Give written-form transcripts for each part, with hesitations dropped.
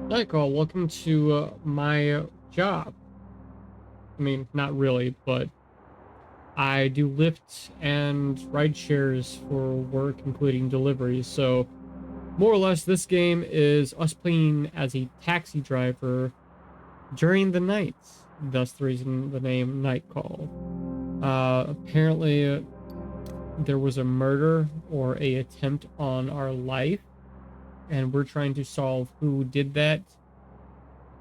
Nightcall, welcome to my job. I mean, not really, but I do Lyft and ride shares for work, including deliveries. So, more or less, this game is us playing as a taxi driver during the nights. Thus, the reason the name Nightcall. Apparently, there was a murder or a attempt on our life, and we're trying to solve who did that.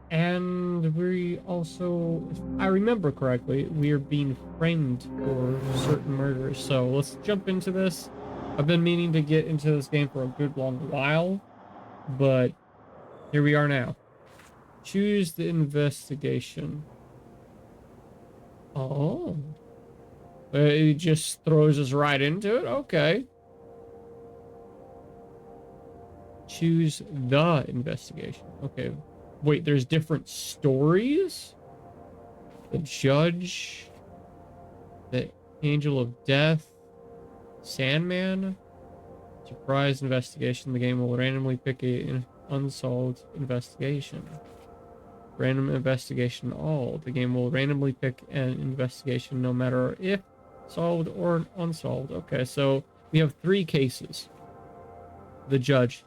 And we also, if I remember correctly, we are being framed for certain murders. So let's jump into this. I've been meaning to get into this game for a good long while, but here we are now. Choose the investigation. Oh, it just throws us right into it. Okay. Choose the investigation. Okay. Wait, there's different stories? The judge, the angel of death, Sandman, surprise investigation. The game will randomly pick an unsolved investigation. Random investigation all. The game will randomly pick an investigation no matter if solved or unsolved. Okay, so we have three cases. The judge.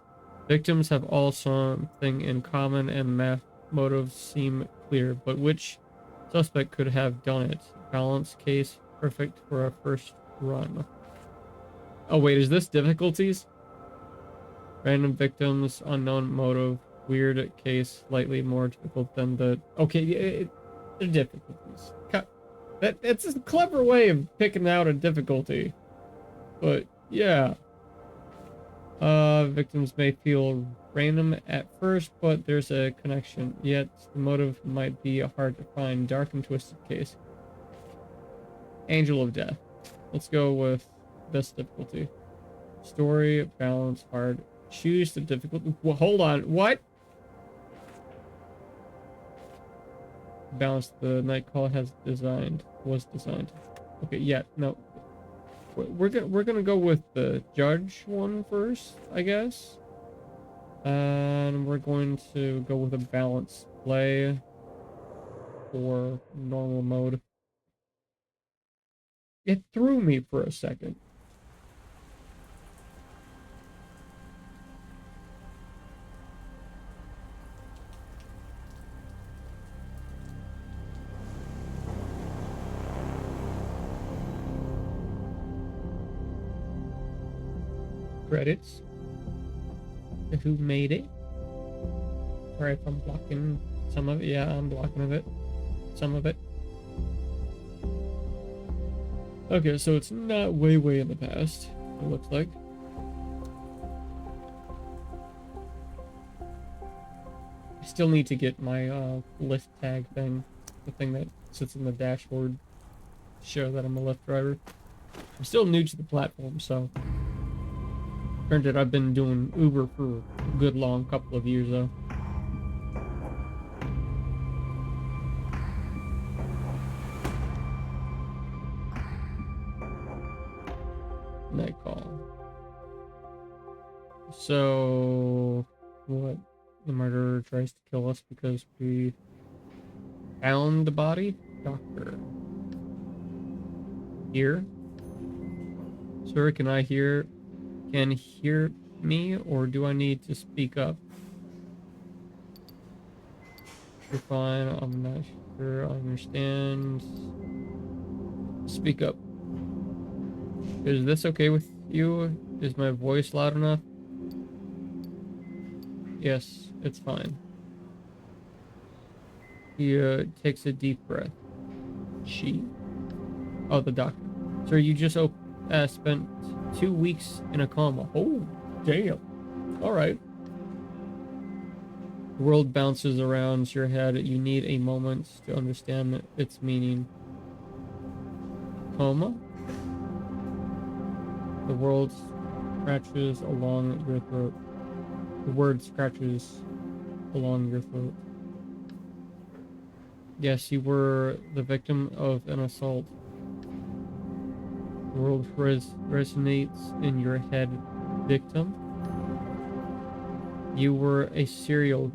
Victims have all something in common and motives seem clear, but which suspect could have done it? Balance case perfect for a first run. Oh wait, is this difficulties? Random victims, unknown motive, weird case, slightly more difficult than the... Okay, they're difficulties. That's a clever way of picking out a difficulty. But, yeah. Victims may feel random at first, but there's a connection. Yet, the motive might be hard to find. Dark and twisted case. Angel of Death. Let's go with this difficulty. Story, balance, hard. Choose the difficulty. Well, hold on. What? Balance the nightcall was designed. Okay, yeah, no. We're gonna go with the judge one first, I guess. And we're going to go with a balanced play for normal mode. It threw me for a second. Credits. Who made it? Sorry if I'm blocking some of it. Yeah, I'm blocking of it. Some of it. Okay, so it's not way in the past, it looks like. I still need to get my Lyft tag thing. The thing that sits in the dashboard to show that I'm a Lyft driver. I'm still new to the platform, so... Granted, I've been doing Uber for a good long couple of years, though. Nightcall. So... What? The murderer tries to kill us because we found the body? Doctor. Here? Sir, can hear me, or do I need to speak up? You're fine, I'm not sure I understand. Speak up. Is this okay with you? Is my voice loud enough? Yes, it's fine. He takes a deep breath. She? Oh, the doctor. Sir, you just spent 2 weeks in a coma. Oh, damn. All right. The world bounces around your head. You need a moment to understand its meaning. Coma? The world scratches along your throat. The word scratches along your throat. Yes, you were the victim of an assault. The world resonates in your head. Victim? You were a serial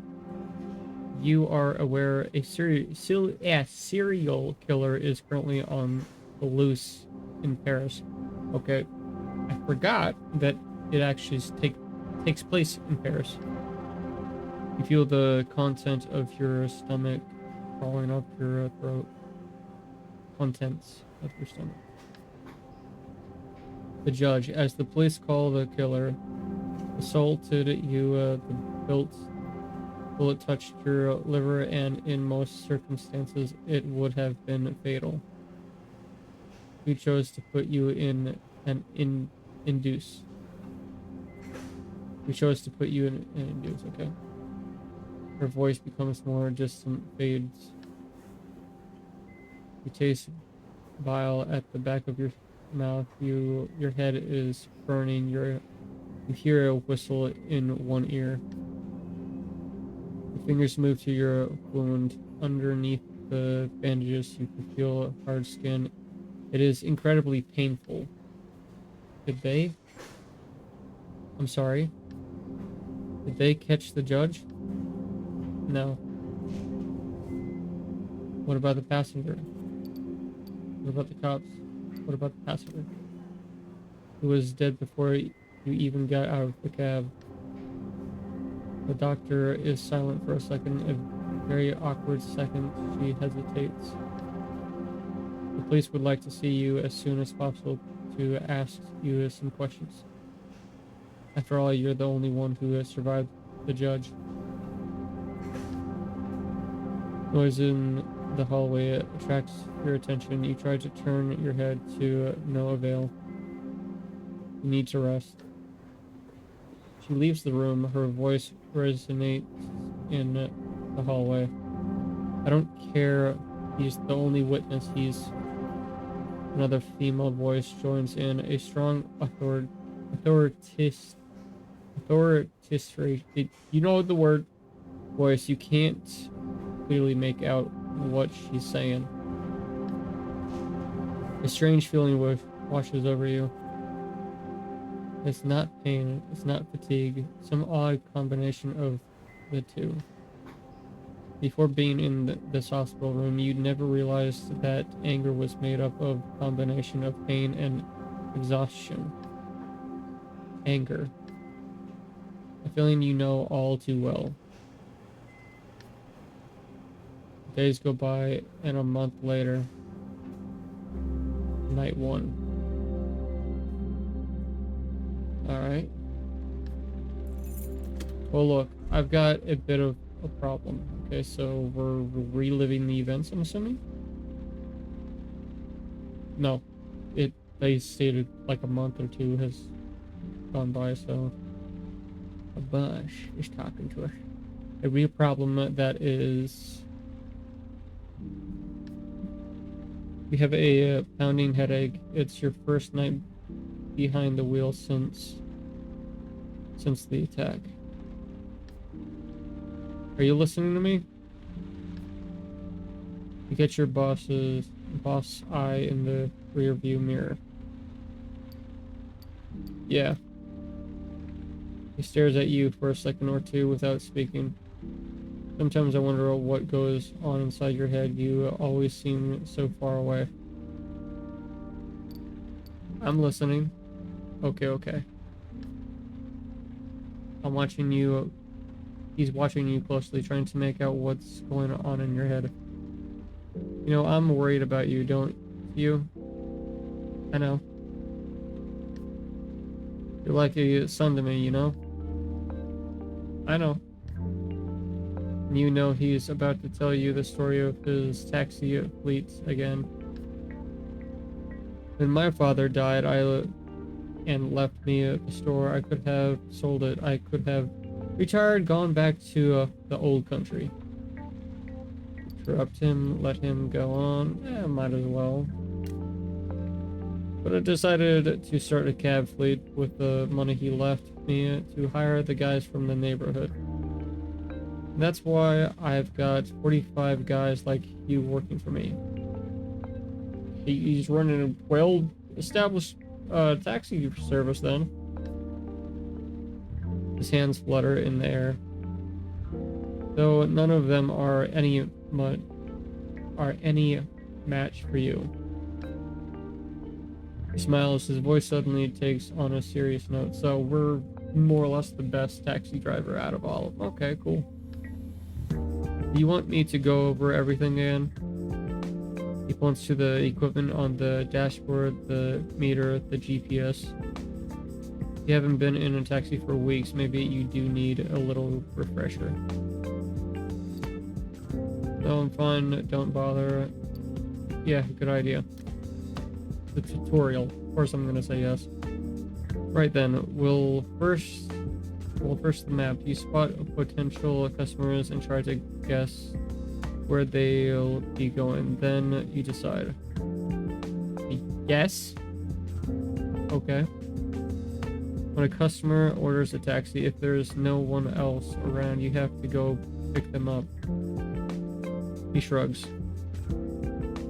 you are aware a serial killer is currently on the loose in Paris. Okay, I forgot that it actually takes place in Paris. You feel the content of your stomach crawling up your throat. Contents of your stomach. The judge, as the police call the killer, assaulted you, the bullet touched your liver, and in most circumstances it would have been fatal. We chose to put you in an induce. We chose to put you in an induce, okay. Her voice becomes more distant, fades. You taste bile at the back of your mouth. Your head is burning. You hear a whistle in one ear. Your fingers move to your wound. Underneath the bandages, you can feel hard skin. It is incredibly painful. Did they? I'm sorry. Did they catch the judge? No. What about the passenger? What about the cops? What about the passenger? Who was dead before you even got out of the cab? The doctor is silent for a second, a very awkward second. She hesitates. The police would like to see you as soon as possible to ask you some questions. After all, you're the only one who has survived the judge. Noise in the hallway attracts your attention. You try to turn your head to no avail. You need to rest. She leaves the room. Her voice resonates in the hallway. I don't care. He's the only witness. Another female voice joins in. A strong you know the word voice. You can't clearly make out what she's saying. A strange feeling washes over you. It's not pain, it's not fatigue, some odd combination of the two. Before being in this hospital room, you'd never realized that anger was made up of a combination of pain and exhaustion. Anger. A feeling you know all too well. Days go by, and a month later, night one. Alright. Well, look, I've got a bit of a problem. Okay, so we're reliving the events, I'm assuming? No. They stated like a month or two has gone by, so a bunch is talking to us. A real problem that is... You have a pounding headache. It's your first night behind the wheel since the attack. Are you listening to me? You get your boss eye in the rear view mirror. Yeah. He stares at you for a second or two without speaking. Sometimes I wonder what goes on inside your head. You always seem so far away. I'm listening. Okay. I'm watching you. He's watching you closely, trying to make out what's going on in your head. You know, I'm worried about you, don't you? I know. You're like a son to me, you know? I know. You know he's about to tell you the story of his taxi fleet again. When my father died, and left me at the store, I could have sold it. I could have retired, gone back to the old country. Interrupt him, let him go on. Might as well. But I decided to start a cab fleet with the money he left me to hire the guys from the neighborhood. That's why I've got 45 guys like you working for me. He's running a well-established taxi service then. His hands flutter in the air. though none of them are any match for you. He smiles, his voice suddenly takes on a serious note. So we're more or less the best taxi driver out of all of them. Okay, cool. Do you want me to go over everything again? He points to the equipment on the dashboard, the meter, the GPS. You haven't been in a taxi for weeks. Maybe you do need a little refresher. No, I'm fine. Don't bother. Yeah, good idea. The tutorial. Of course I'm gonna say yes. Right then, we'll first the map. You spot potential customers and try to guess where they'll be going. Then you decide. Yes? Okay. When a customer orders a taxi, if there's no one else around, you have to go pick them up. He shrugs.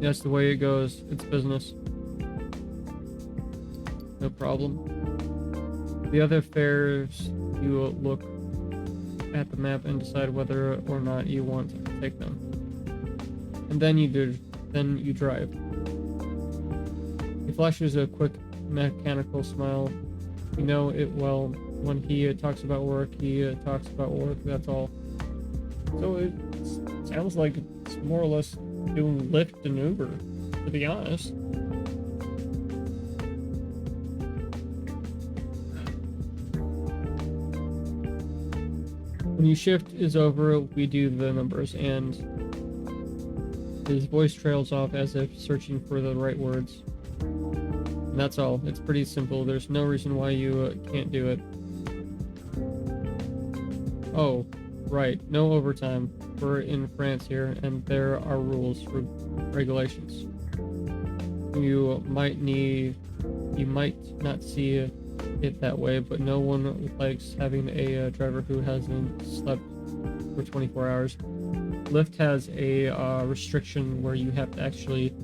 That's the way it goes. It's business. No problem. The other fares, you look at the map and decide whether or not you want to take them. And then you drive. He flashes a quick mechanical smile. You know it well. When he talks about work, he talks about work, that's all. So it sounds like it's more or less doing Lyft and Uber, to be honest. When your shift is over, we do the numbers, and his voice trails off as if searching for the right words. And that's all. It's pretty simple. There's no reason why you can't do it. Oh, right. No overtime. We're in France here, and there are rules, regulations. You might not see it that way, but no one likes having a driver who hasn't slept for 24 hours. Lyft has a restriction where you have to actually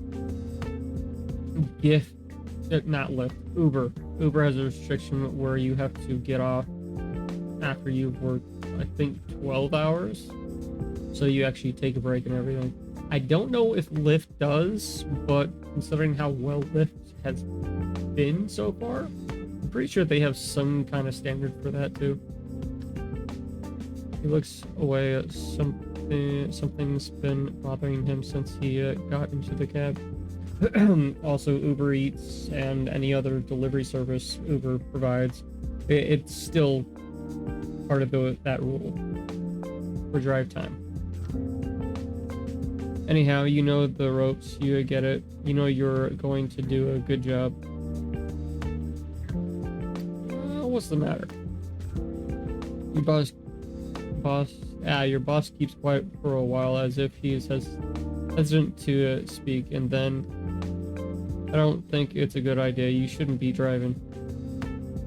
not Lyft, Uber. Uber has a restriction where you have to get off after you've worked, I think, 12 hours. So you actually take a break and everything. I don't know if Lyft does, but considering how well Lyft has been so far, I'm pretty sure they have some kind of standard for that too. He looks away at something's been bothering him since he got into the cab. Also, Uber Eats and any other delivery service Uber provides, it's still part of that rule for drive time. Anyhow, you know the ropes, you get it, you know you're going to do a good job. What's the matter? Your boss keeps quiet for a while as if he's hesitant to speak, and then I don't think it's a good idea. You shouldn't be driving.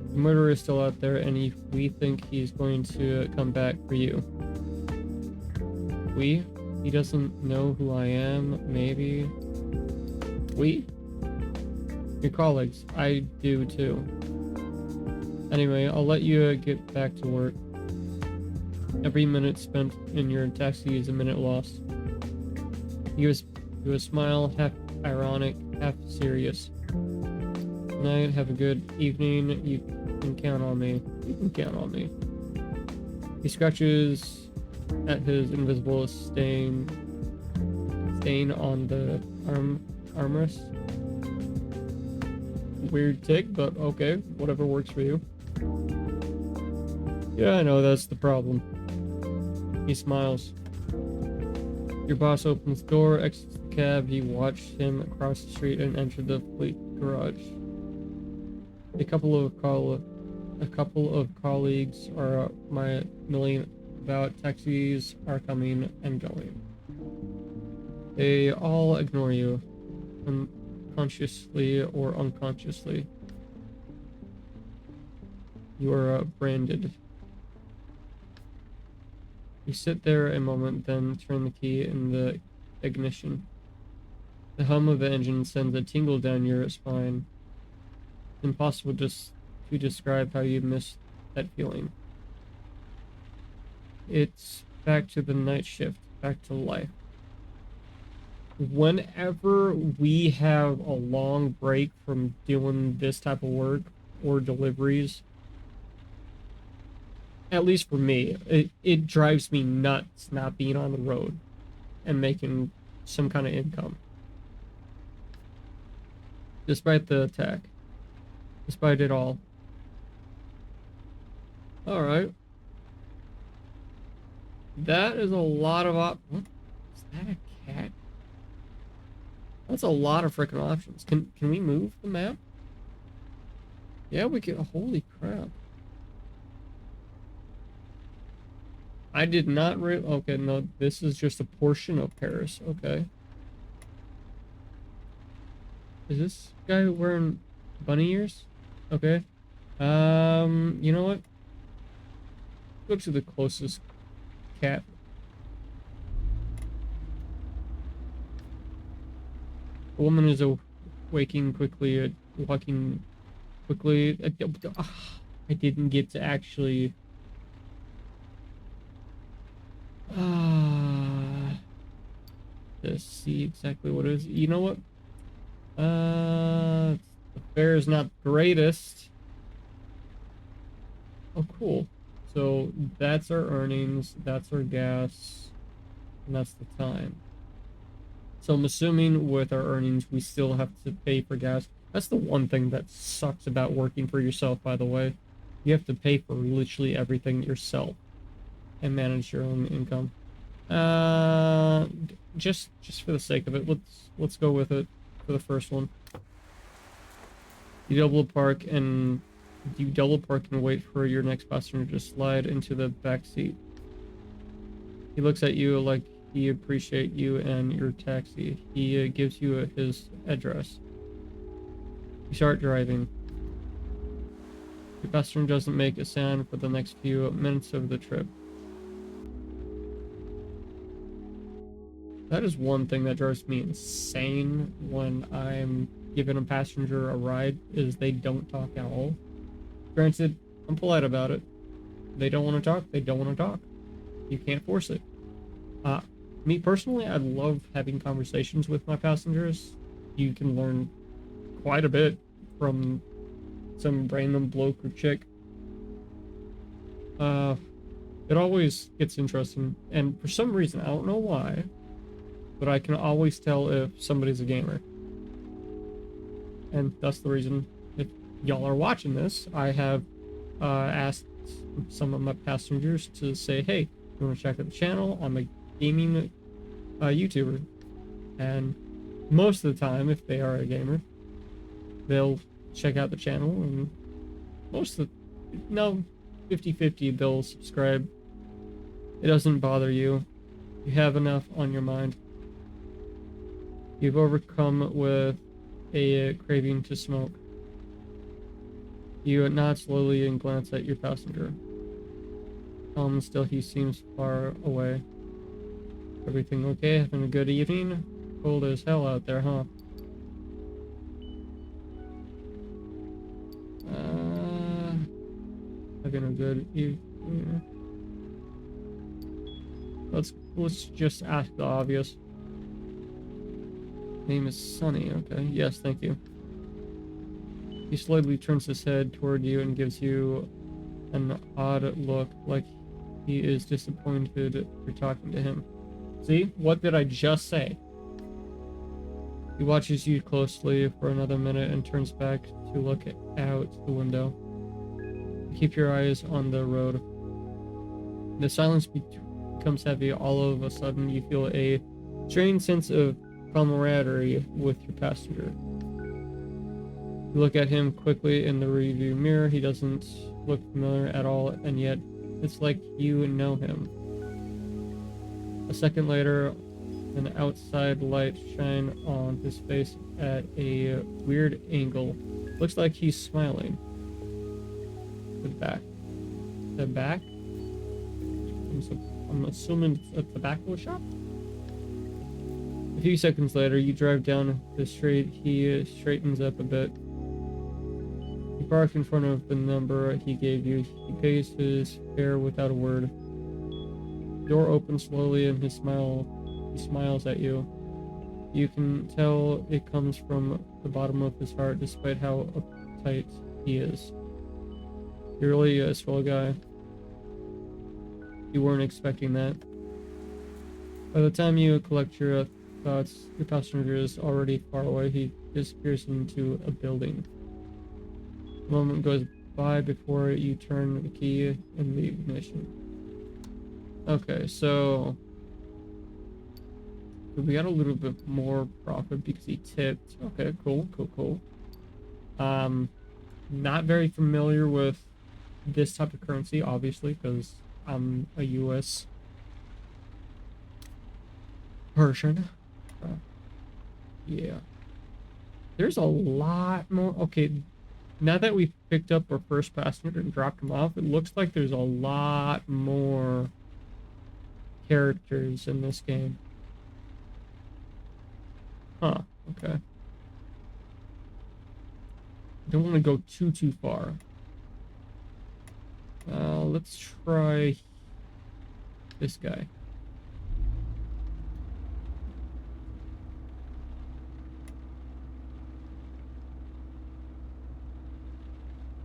The murderer is still out there, and we think he's going to come back for you. We? He doesn't know who I am, maybe. We? Your colleagues. I do too. Anyway, I'll let you get back to work. Every minute spent in your taxi is a minute lost. He was smile, half ironic, half serious. Good night, have a good evening. You can count on me. You can count on me. He scratches at his invisible stain on the armrest. Weird tick, but okay, whatever works for you. Yeah, I know, that's the problem. He smiles. Your boss opens the door, exits the cab. You watch him across the street and enter the fleet garage. A couple of colleagues are milling about. Taxis are coming and going. They all ignore you, consciously or unconsciously. You are branded. You sit there a moment, then turn the key in the ignition. The hum of the engine sends a tingle down your spine. It's impossible to describe how you miss that feeling. It's back to the night shift, back to life. Whenever we have a long break from doing this type of work or deliveries, at least for me, it drives me nuts not being on the road and making some kind of income. Despite the attack. Despite it all. Alright. That is a lot of what? Is that a cat? That's a lot of freaking options. Can we move the map? Yeah, we can. Holy crap. I did not okay, no, this is just a portion of Paris. Okay. Is this guy wearing bunny ears? Okay. You know what? Go to the closest cat. The woman is waking quickly, walking quickly. I didn't get to actually. To see exactly what it is. You know what? The fare is not the greatest. Oh, cool. So that's our earnings, that's our gas, and that's the time. So I'm assuming with our earnings, we still have to pay for gas. That's the one thing that sucks about working for yourself, by the way. You have to pay for literally everything yourself and manage your own income. Just for the sake of it, let's go with it for the first one. You double park and wait for your next passenger to slide into the back seat. He looks at you like he appreciates you and your taxi. He gives you his address. You start driving. Your passenger doesn't make a sound for the next few minutes of the trip. That is one thing that drives me insane when I'm giving a passenger a ride, is they don't talk at all. Granted, I'm polite about it. They don't want to talk, they don't want to talk. You can't force it. Me personally, I love having conversations with my passengers. You can learn quite a bit from some random bloke or chick. It always gets interesting, and for some reason, I don't know why, but I can always tell if somebody's a gamer. And that's the reason, if y'all are watching this, I have asked some of my passengers to say, hey, you want to check out the channel? I'm a gaming YouTuber. And most of the time, if they are a gamer, they'll check out the channel, and most of the, no, 50-50, they'll subscribe. It doesn't bother you. You have enough on your mind. You've overcome with a craving to smoke. You nod slowly and glance at your passenger. Still he seems far away. Everything okay? Having a good evening? Cold as hell out there, huh? Having a good evening. Let's just ask the obvious. Name is Sunny. Okay. Yes, thank you. He slowly turns his head toward you and gives you an odd look, like he is disappointed you're talking to him. See? What did I just say? He watches you closely for another minute and turns back to look out the window. Keep your eyes on the road. The silence becomes heavy. All of a sudden, you feel a strange sense of camaraderie with your passenger. You look at him quickly in the rearview mirror. He doesn't look familiar at all, and yet it's like you know him. A second later, an outside light shines on his face at a weird angle. Looks like he's smiling. The back. The back? I'm assuming it's at the back of the shop? A few seconds later, you drive down the street. He straightens up a bit. You park in front of the number he gave you. He pays his fare without a word. door opens slowly and he smiles at you. You can tell it comes from the bottom of his heart despite how uptight he is. You're really a swell guy. You weren't expecting that. By the time you collect your thoughts, your passenger is already far away. He disappears into a building. A moment goes by before you turn the key in the ignition. Okay, so we got a little bit more profit because he tipped. Okay, cool. Not very familiar with this type of currency, obviously, because I'm a US person. Yeah. There's a lot more. Okay, now that we've picked up our first passenger and dropped him off, it looks like there's a lot more characters in this game. Huh, okay. Don't want to go too far. Let's try this guy.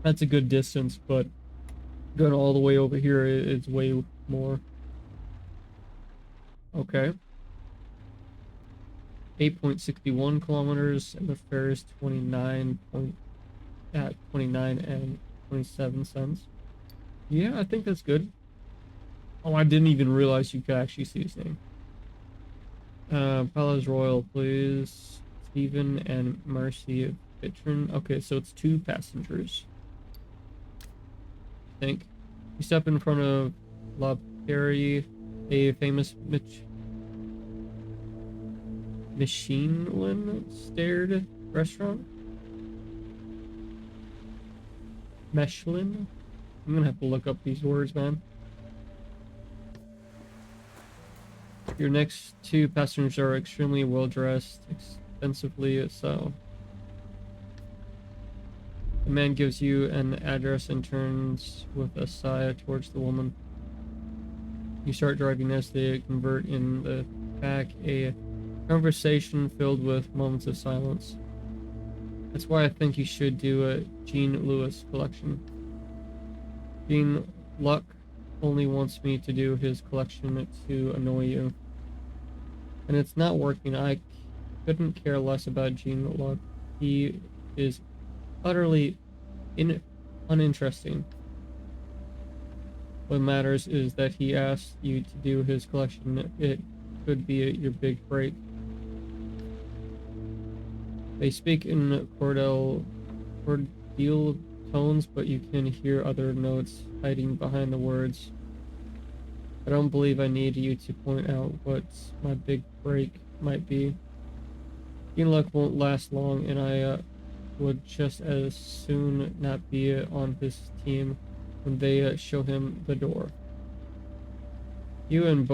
That's a good distance, but going all the way over here is way more. Okay. 8.61 kilometers, and the fare is 29 and 27 cents. Yeah, I think that's good. Oh, I didn't even realize you could actually see his name. Palace Royal, please. Stephen and Marcy Fitron. Okay, so it's 2 passengers. I think. You step in front of La Perry, a famous Michelin-starred restaurant. Michelin? I'm gonna have to look up these words, man. Your next 2 passengers are extremely well dressed, expensively so. The man gives you an address and turns with a sigh towards the woman. You start driving as they convert in the back, a conversation filled with moments of silence. That's why I think you should do a Jean Lewis collection. Jean Luck only wants me to do his collection to annoy you. And it's not working. I couldn't care less about Jean Luck. He is utterly uninteresting. What matters is that he asked you to do his collection. It could be your big break. They speak in cordial tones, but you can hear other notes hiding behind the words. I don't believe I need you to point out what my big break might be. Jean Luck won't last long, and I would just as soon not be on his team when they show him the door. You and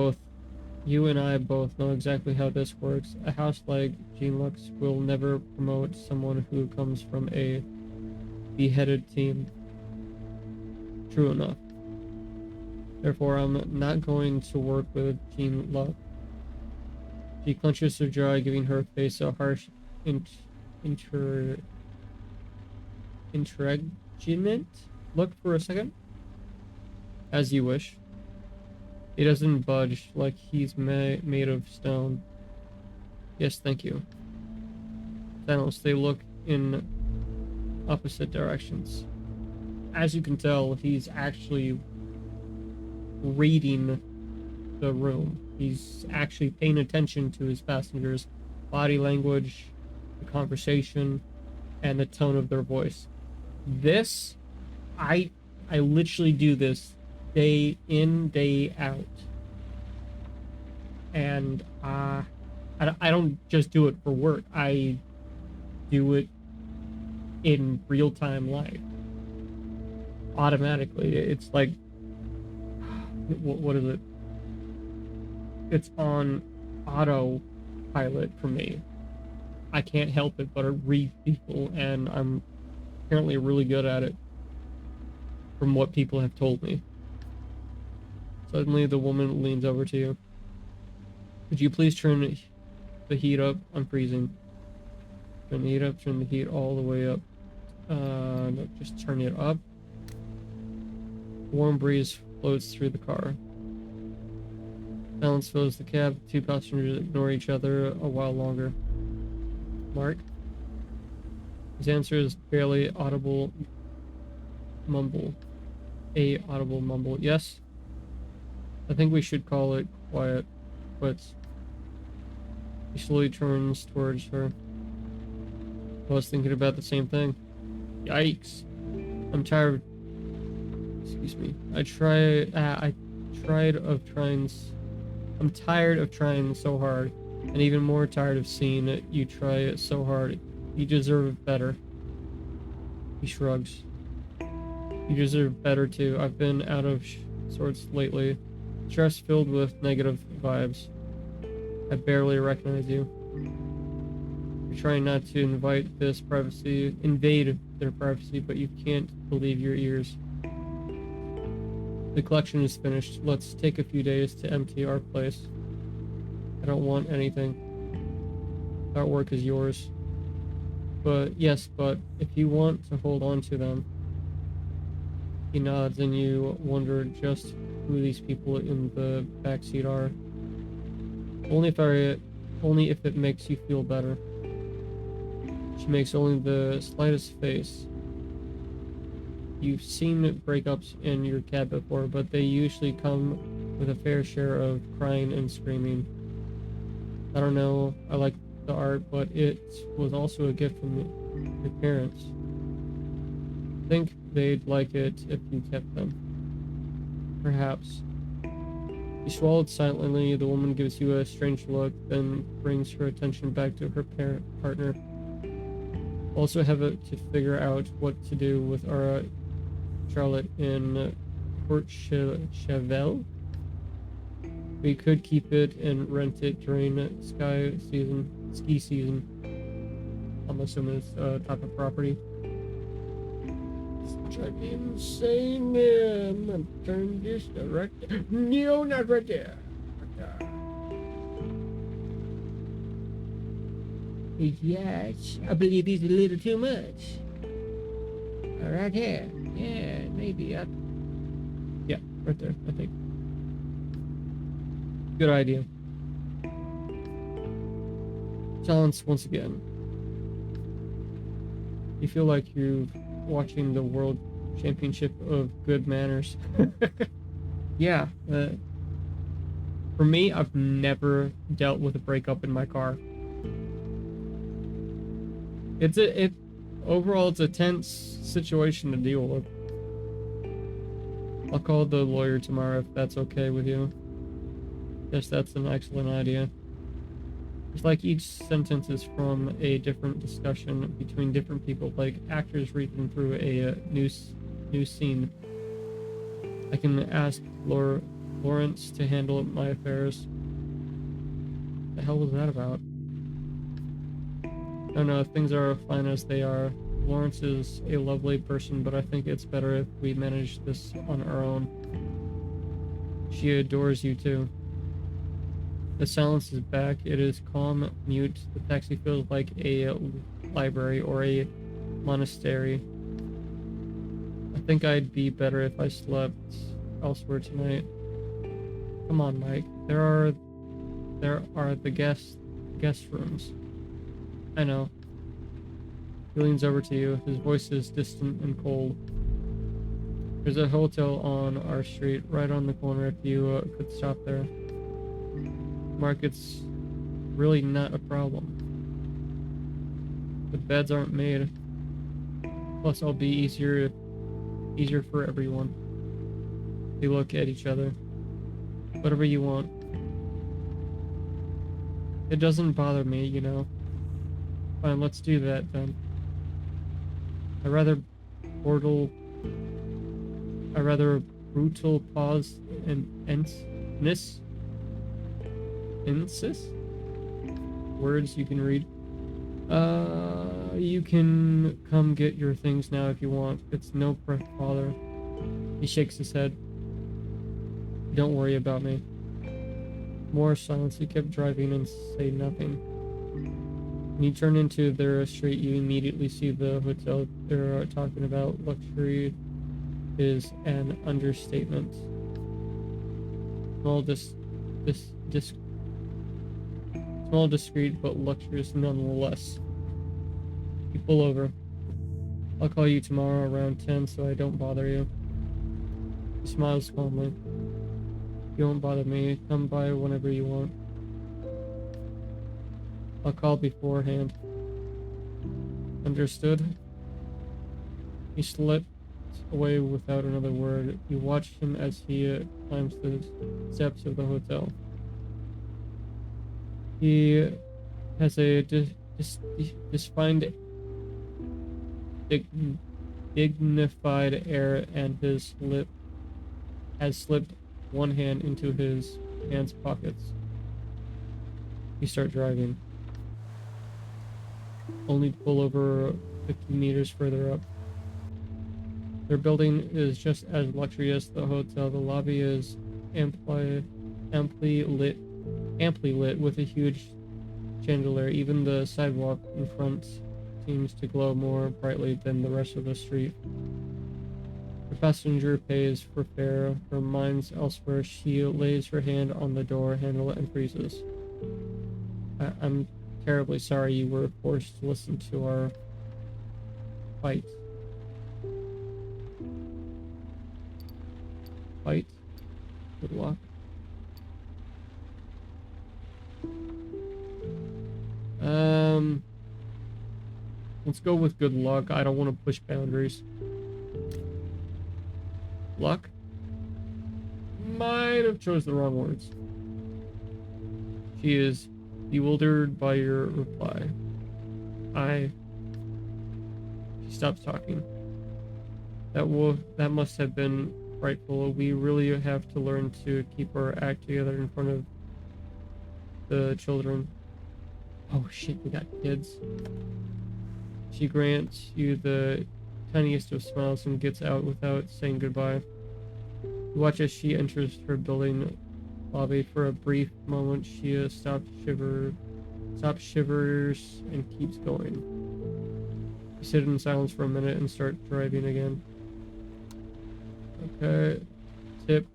I both know exactly how this works. A house like Jean Luck's will never promote someone who comes from a beheaded team. True enough. Therefore, I'm not going to work with Jean Luck. She clenches her jaw, giving her face a harsh interrogative look for a second. As you wish. He doesn't budge, like he's made of stone. Yes, thank you. Silence. They look in opposite directions. As you can tell, he's actually reading the room. He's actually paying attention to his passengers' body language, the conversation, and the tone of their voice. This, I literally do this day in, day out. And I don't just do it for work. I do it in real-time life. Automatically. It's like, what is it? It's on autopilot for me. I can't help it but read people, and I'm apparently really good at it from what people have told me. Suddenly, the woman leans over to you. Could you please turn the heat up? I'm freezing. Turn the heat up, turn the heat all the way up. No, just turn it up. Warm breeze floats through the car. Silence fills the cab. Two passengers ignore each other a while longer. Mark? His answer is barely audible mumble. A audible mumble. Yes? I think we should call it quiet. Quits. He slowly turns towards her. I was thinking about the same thing. Yikes. I'm tired. Excuse me. I'm tired of trying so hard, and even more tired of seeing you try it so hard. You deserve better. He shrugs. You deserve better too. I've been out of sorts lately. Stress filled with negative vibes. I barely recognize you. You're trying not to invade their privacy, but you can't believe your ears. The collection is finished. Let's take a few days to empty our place. I don't want anything. Artwork is yours. But if you want to hold on to them. He nods and you wonder just who these people in the backseat are. Only if it makes you feel better. She makes only the slightest face. You've seen breakups in your cab before, but they usually come with a fair share of crying and screaming. I don't know, I like the art, but it was also a gift from your parents. I think they'd like it if you kept them. Perhaps. You swallowed silently. The woman gives you a strange look, then brings her attention back to her partner. Also have to figure out what to do with our Charlotte in Courchevel. We could keep it and rent it during ski season. I'm assuming it's a type of property. Try insane man. I'm turning this right there. No, not right there. Yes, I believe he's a little too much. Right here. Yeah, maybe. Yeah, right there, I think. Good idea. Silence once again. You feel like you're watching the World Championship of Good Manners. Yeah. For me, I've never dealt with a breakup in my car. Overall, it's a tense situation to deal with. I'll call the lawyer tomorrow if that's okay with you. Yes, that's an excellent idea. It's like each sentence is from a different discussion between different people, like actors reading through a new scene. I can ask Lawrence to handle my affairs. The hell was that about? Oh no, things are fine as they are. Lawrence is a lovely person, but I think it's better if we manage this on our own. She adores you too. The silence is back. It is calm, mute. The taxi feels like a library or a monastery. I think I'd be better if I slept elsewhere tonight. Come on, Mike. There are the guest rooms. I know. He leans over to you. His voice is distant and cold. There's a hotel on our street, right on the corner if you could stop there. Mark, it's really not a problem. The beds aren't made. Plus, it'll be easier for everyone. They look at each other. Whatever you want. It doesn't bother me, you know. Fine, let's do that then. I rather brutal pause and insist words you can read. You can come get your things now if you want. It's no bother. He shakes his head. Don't worry about me. More silence. He kept driving and say nothing. When you turn into their street, you immediately see the hotel they're talking about. Luxury is an understatement. Small, small, discreet, but luxurious nonetheless. You pull over. I'll call you tomorrow around 10 so I don't bother you. He smiles calmly. You won't bother me. Come by whenever you want. I'll call beforehand. Understood? He slipped away without another word. You watch him as he climbs the steps of the hotel. He has a defined, dignified air, and his lip has slipped one hand into his pants pockets. You start driving. Only to pull over 50 meters further up. Their building is just as luxury as the hotel. The lobby is amply lit with a huge chandelier. Even the sidewalk in front seems to glow more brightly than the rest of the street. The passenger pays for fare. Her mind's elsewhere. She lays her hand on the door handle and freezes. I'm terribly sorry you were forced to listen to our fight. Fight? Good luck. Let's go with good luck. I don't want to push boundaries. Luck? Might have chose the wrong words. She is bewildered by your reply. She stops talking. That must have been frightful. We really have to learn to keep our act together in front of the children. Oh shit, we got kids. She grants you the tiniest of smiles and gets out without saying goodbye. You watch as she enters her building lobby. For a brief moment, she stops, shivers, and keeps going. You sit in silence for a minute and start driving again. Okay. Tip,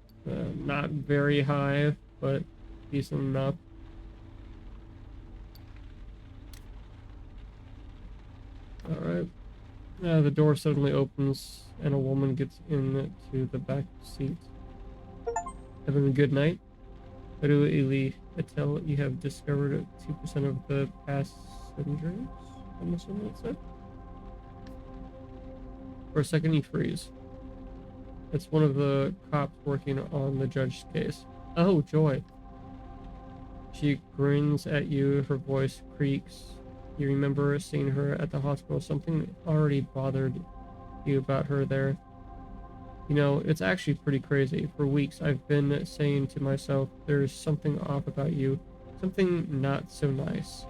not very high, but decent enough. Alright. The door suddenly opens and a woman gets into the back seat. Having a good night? Literally, Attell, you have discovered 2% of the passengers? I'm assuming it said. For a second, you freeze. It's one of the cops working on the judge's case. Oh, joy. She grins at you, her voice creaks. You remember seeing her at the hospital. Something already bothered you about her there. You know, it's actually pretty crazy. For weeks, I've been saying to myself, there's something off about you. Something not so nice.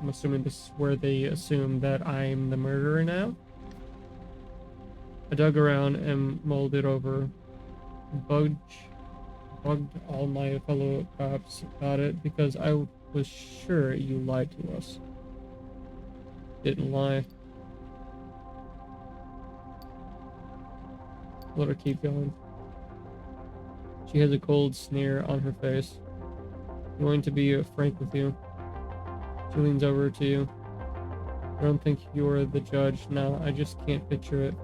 I'm assuming this is where they assume that I'm the murderer now. I dug around and mulled it over. Bugged all my fellow cops about it because I was sure you lied to us. Didn't lie. Let her keep going. She has a cold sneer on her face. I'm going to be frank with you. She leans over to you. I don't think you're the judge now. I just can't picture it.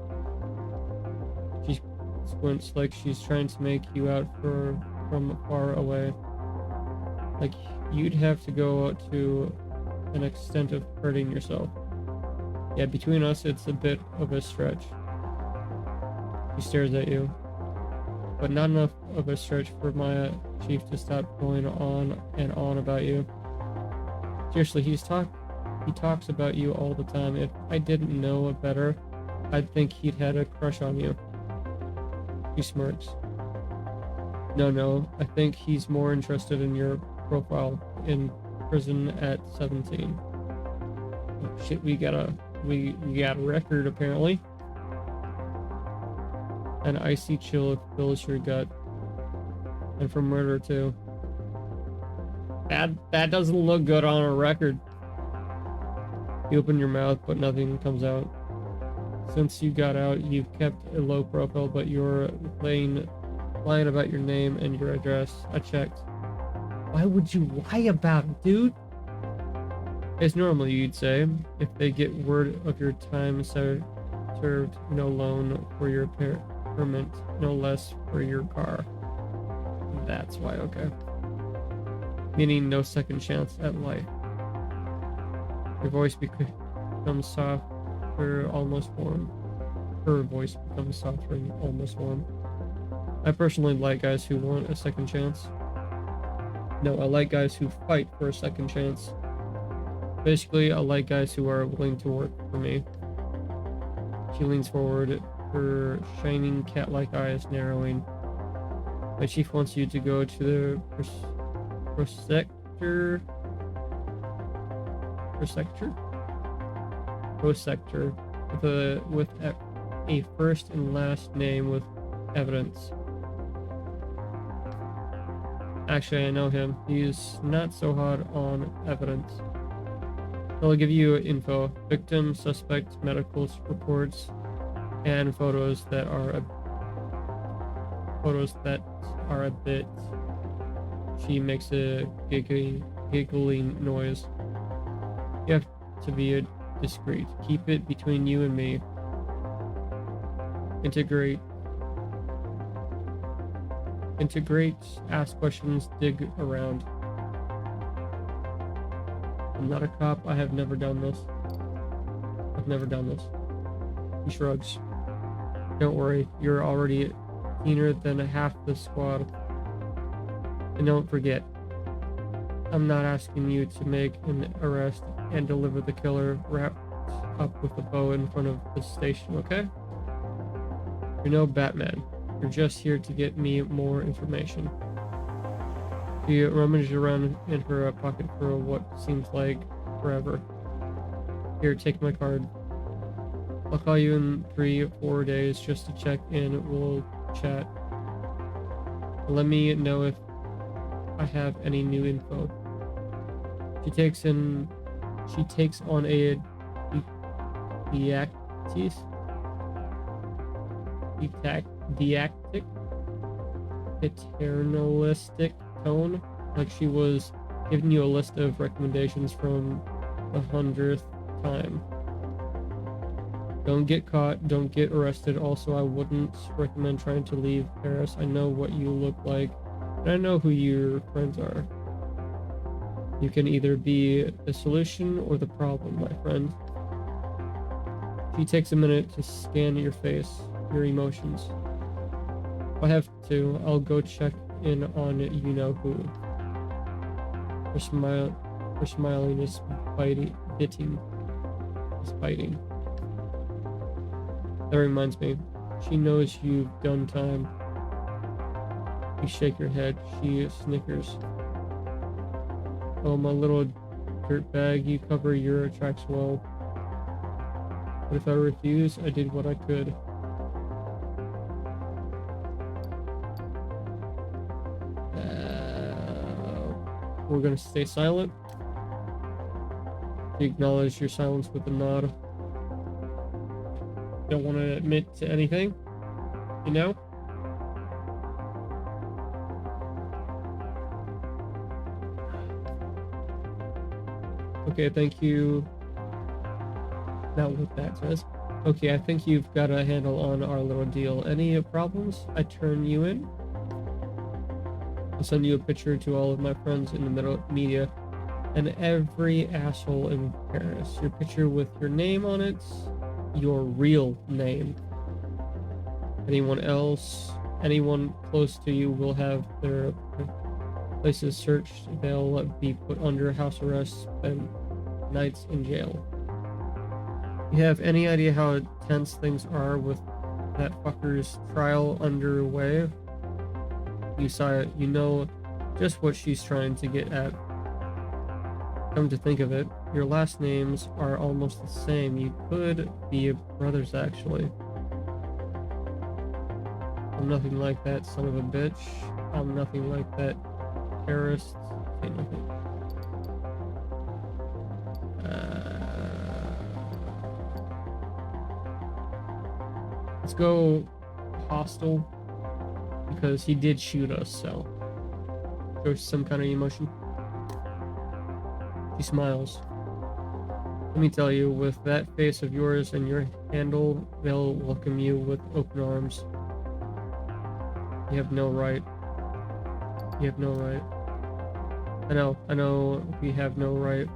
She squints like she's trying to make you out from far away. Like you'd have to go to an extent of hurting yourself. Yeah, between us, it's a bit of a stretch. She stares at you, but not enough of a stretch for my chief to stop going on and on about you. Seriously, he talks about you all the time. If I didn't know better, I'd think he'd had a crush on you. She smirks. No, I think he's more interested in your profile in prison at 17. Oh, shit, we got a record apparently. An icy chill fills your gut. And for murder too. That doesn't look good on a record. You open your mouth, but nothing comes out. Since you got out, you've kept a low profile, but you're lying about your name and your address. I checked. Why would you lie about it, dude? It's normal, you'd say, if they get word of your time served, no loan for your permit, no less for your car. That's why, okay. Meaning no second chance at life. Your voice becomes softer, almost warm. Her voice becomes softer and almost warm. I personally like guys who want a second chance. No, I like guys who fight for a second chance. Basically, I like guys who are willing to work for me. She leans forward, her shining cat-like eyes narrowing. My chief wants you to go to the prosector with a first and last name with evidence. Actually, I know him. He's not so hot on evidence. They'll give you info, victim, suspect, medical reports, and photos that are a bit. She makes a giggling noise. You have to be discreet. Keep it between you and me. Integrate, ask questions, dig around. I'm not a cop. I have never done this. He shrugs. Don't worry, you're already keener than half the squad. And don't forget, I'm not asking you to make an arrest and deliver the killer wrapped up with a bow in front of the station, okay? You're no Batman. You're just here to get me more information. She rummaged around in her pocket for what seems like forever. Here, take my card. I'll call you in 3 or 4 days just to check in. We'll chat. Let me know if I have any new info. She takes on a didactic, paternalistic tone, like she was giving you a list of recommendations from the 100th time. Don't get caught, don't get arrested. Also, I wouldn't recommend trying to leave Paris. I know what you look like, and I know who your friends are. You can either be the solution or the problem, my friend. She takes a minute to scan your face, your emotions. If I have to, I'll go check in on you-know-who. Her smiling is biting. That reminds me, she knows you've done time. You shake your head, she snickers. Oh, my little dirtbag, you cover your tracks well. But if I refuse, I did what I could. We're gonna stay silent. You acknowledge your silence with a nod. Don't want to admit to anything, you know? Okay, thank you. Not what that says. Okay, I think you've got a handle on our little deal. Any problems? I turn you in. I'll send you a picture to all of my friends in the media and every asshole in Paris. Your picture with your name on it, your real name. Anyone close to you will have their places searched. They'll be put under house arrest, spend nights in jail. You have any idea how tense things are with that fucker's trial underway? You saw it. You know just what she's trying to get at. Come to think of it, your last names are almost the same. You could be brothers, actually. I'm nothing like that son of a bitch. I'm nothing like that terrorist. Say nothing. Let's go hostile because he did shoot us, so show some kind of emotion. She smiles. Let me tell you, with that face of yours and your handle, they'll welcome you with open arms. You have no right. You have no right. I know we have no right.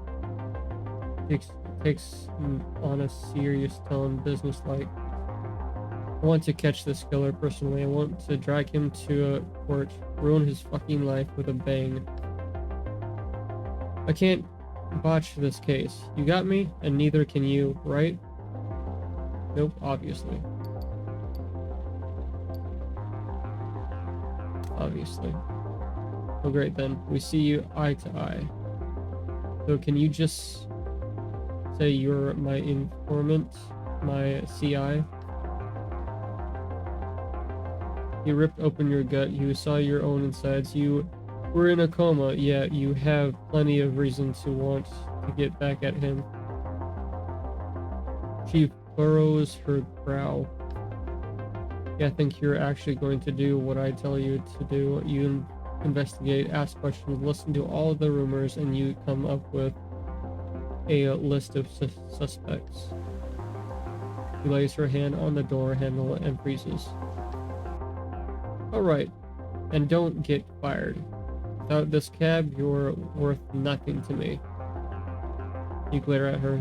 Takes on a serious tone, business-like. I want to catch this killer personally. I want to drag him to a court, ruin his fucking life with a bang. I can't botch this case. You got me, and neither can you, right? Nope, obviously. Obviously. Oh great then, we see you eye to eye. So can you just say you're my informant, my CI? You ripped open your gut, you saw your own insides, you were in a coma, yeah, you have plenty of reason to want to get back at him. She furrows her brow. Yeah, I think you're actually going to do what I tell you to do. You investigate, ask questions, listen to all the rumors, and you come up with a list of suspects. She lays her hand on the door handle and freezes. Alright, and don't get fired. Without this cab, you're worth nothing to me. You glare at her.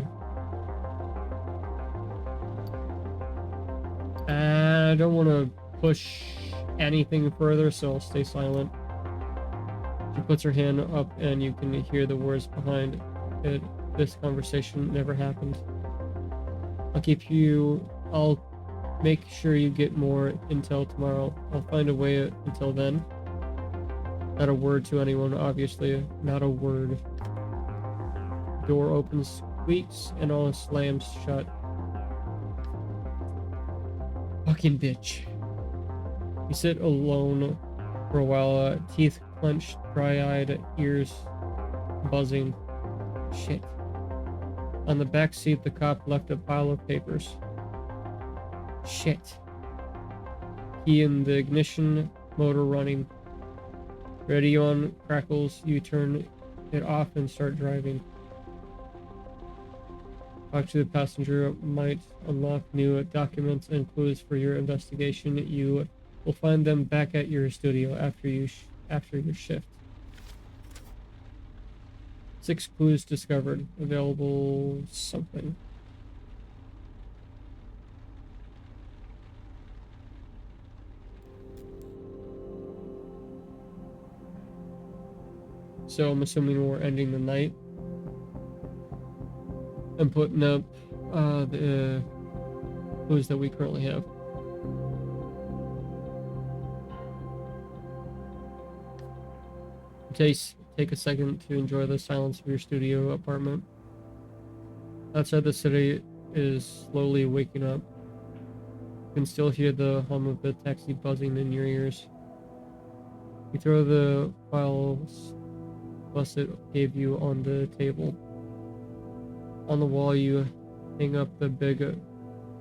I don't want to push anything further, so I'll stay silent. She puts her hand up and you can hear the words behind it. This conversation never happened. I'll make sure you get more intel tomorrow. I'll find a way until then. Not a word to anyone, obviously. Not a word. Door opens, squeaks, and all slams shut. Fucking bitch. You sit alone for a while, teeth clenched, dry-eyed, ears buzzing. Shit. On the back seat, the cop left a pile of papers. Shit. Key in the ignition, motor running. Radio on crackles, you turn it off and start driving. Talk to the passenger, might unlock new documents and clues for your investigation. You will find them back at your studio after your shift. 6 clues discovered. Available something. So I'm assuming we're ending the night. I'm putting up the clues that we currently have. Take a second to enjoy the silence of your studio apartment. Outside, the city is slowly waking up. You can still hear the hum of the taxi buzzing in your ears. You throw the files Busset gave you on the table. On the wall, you hang up the big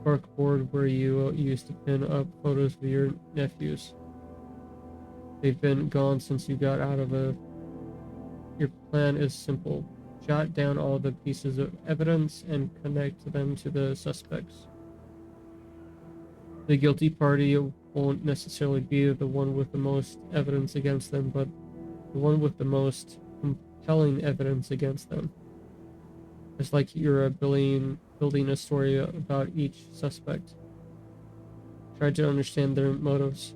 corkboard where you used to pin up photos of your nephews. They've been gone since you got out of Your plan is simple. Jot down all the pieces of evidence and connect them to the suspects. The guilty party won't necessarily be the one with the most evidence against them, but the one with the most compelling evidence against them. It's like you're building a story about each suspect. Try to understand their motives.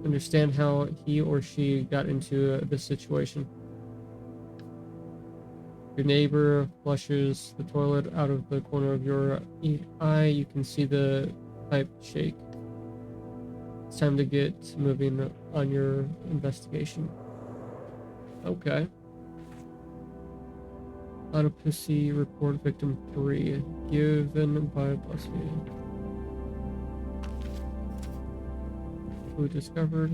Understand how he or she got into this situation. Your neighbor flushes the toilet out of the corner of your eye. You can see the pipe shake. It's time to get moving on your investigation. Okay. Autopsy report victim 3, given by BuzzFeed. Who discovered?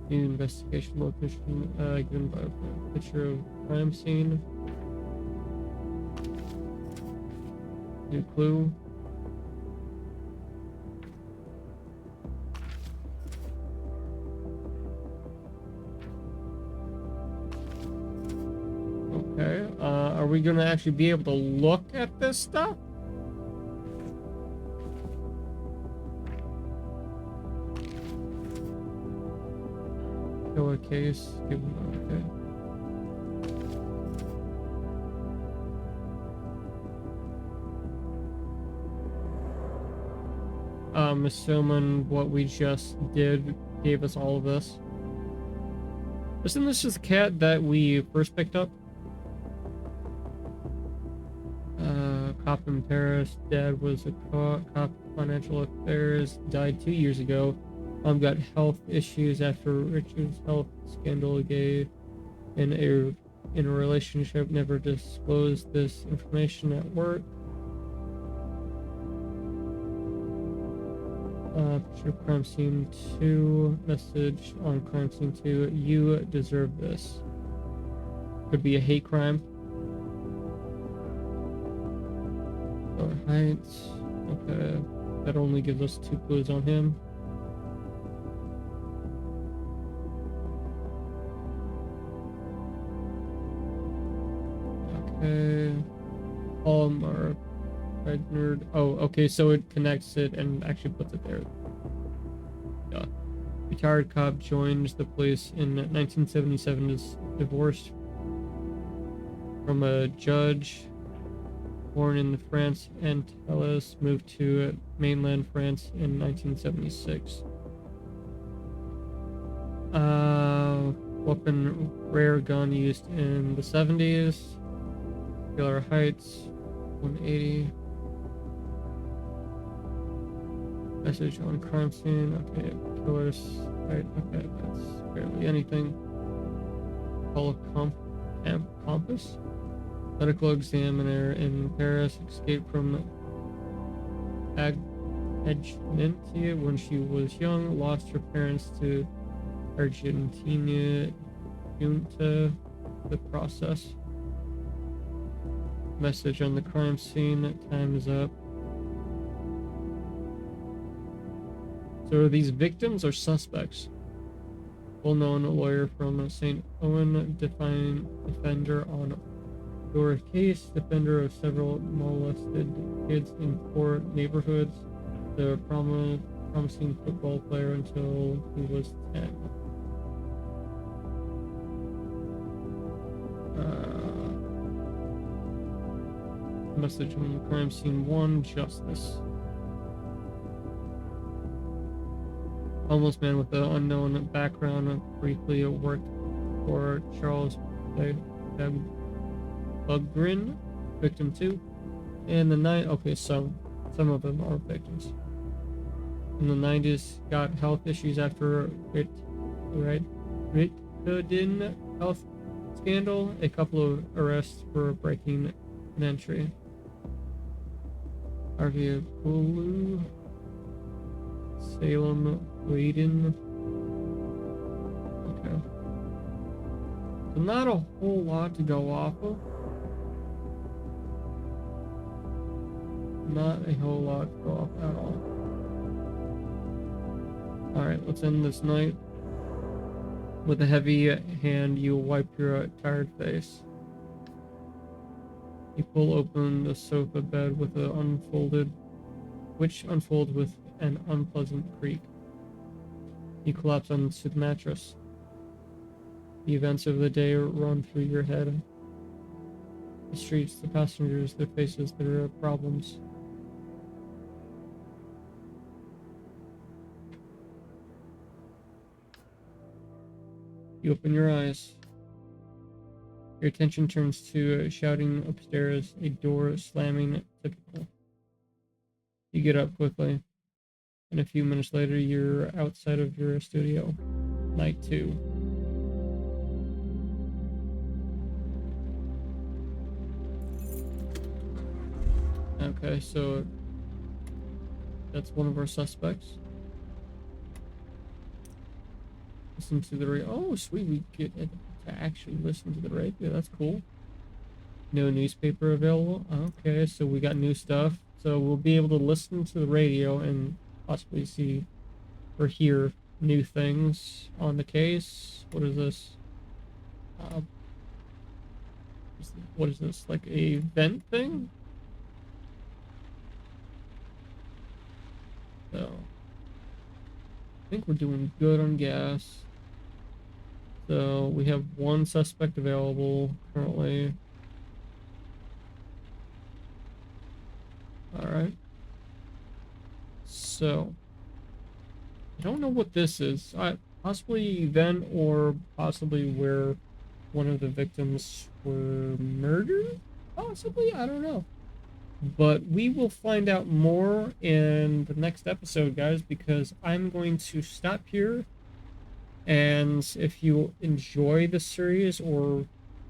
New investigation location given by a picture of crime scene. New clue. Okay. Are we gonna actually be able to look at this stuff? Killer case. Okay. I'm assuming what we just did gave us all of this. Isn't this just the cat that we first picked up? Cop in Paris. Dad was a cop in financial affairs. Died 2 years ago. Mom got health issues after Richard's health scandal. Gay in a relationship. Never disclosed this information at work. Picture of crime scene 2. Message on crime scene 2. You deserve this. Could be a hate crime. Or heights. Okay. That only gives us 2 clues on him. Okay. Hallmark. Red nerd. Oh, okay, so it connects it and actually puts it there. Yeah. Retired cop joins the police in 1977, is divorced from a judge. Born in France, Antilles, moved to mainland France in 1976. Weapon, rare gun used in the 70s. Killer heights, 180. Message on crime scene. Okay, killers. Right. Okay, that's barely anything. Call a compass. Medical examiner in Paris escaped from Argentina when she was young. Lost her parents to Argentina. Junta. The process. Message on the crime scene. Time is up. So are these victims or suspects? Well-known lawyer from St. Owen, defender on your case, defender of several molested kids in poor neighborhoods, the promising football player until he was 10. Message on the crime scene 1, justice. Homeless man with an unknown background briefly worked for Charles Bugrin, victim 2. And the okay, so some of them are victims. In the 90s, got health issues after Ritudin health scandal, a couple of arrests for breaking an entry. Arvia Kulu, Salem, Whedon. Okay. So not a whole lot to go off of. Not a whole lot to go off at all. Alright, let's end this night. With a heavy hand, you wipe your tired face. You pull open the sofa bed with which unfolds with an unpleasant creak. You collapse onto the mattress. The events of the day run through your head. The streets, the passengers, their faces, their problems. You open your eyes. Your attention turns to shouting upstairs, a door slamming, typical. You get up quickly, and a few minutes later, you're outside of your studio. Night 2. Okay, so that's one of our suspects. Listen to the radio. Oh, sweet. We get to actually listen to the radio. That's cool. No newspaper available. Okay, so we got new stuff. So we'll be able to listen to the radio and possibly see or hear new things on the case. What is this? Uh, what is this? Like a vent thing? So I think we're doing good on gas. So we have one suspect available currently. All right. So I don't know what this is. Possibly then, or possibly where one of the victims were murdered? Possibly? I don't know. But we will find out more in the next episode, guys, because I'm going to stop here. And if you enjoy the series or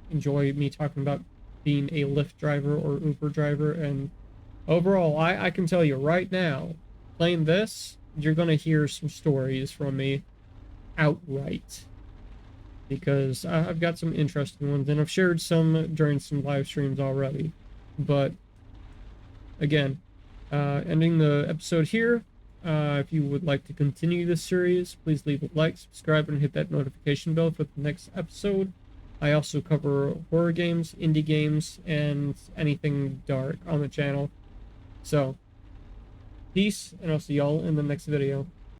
enjoy me talking about being a Lyft driver or Uber driver, and overall, I can tell you right now, playing this, you're going to hear some stories from me outright. Because I've got some interesting ones, and I've shared some during some live streams already. But again, ending the episode here. If you would like to continue this series, please leave a like, subscribe, and hit that notification bell for the next episode. I also cover horror games, indie games, and anything dark on the channel. So, peace, and I'll see y'all in the next video.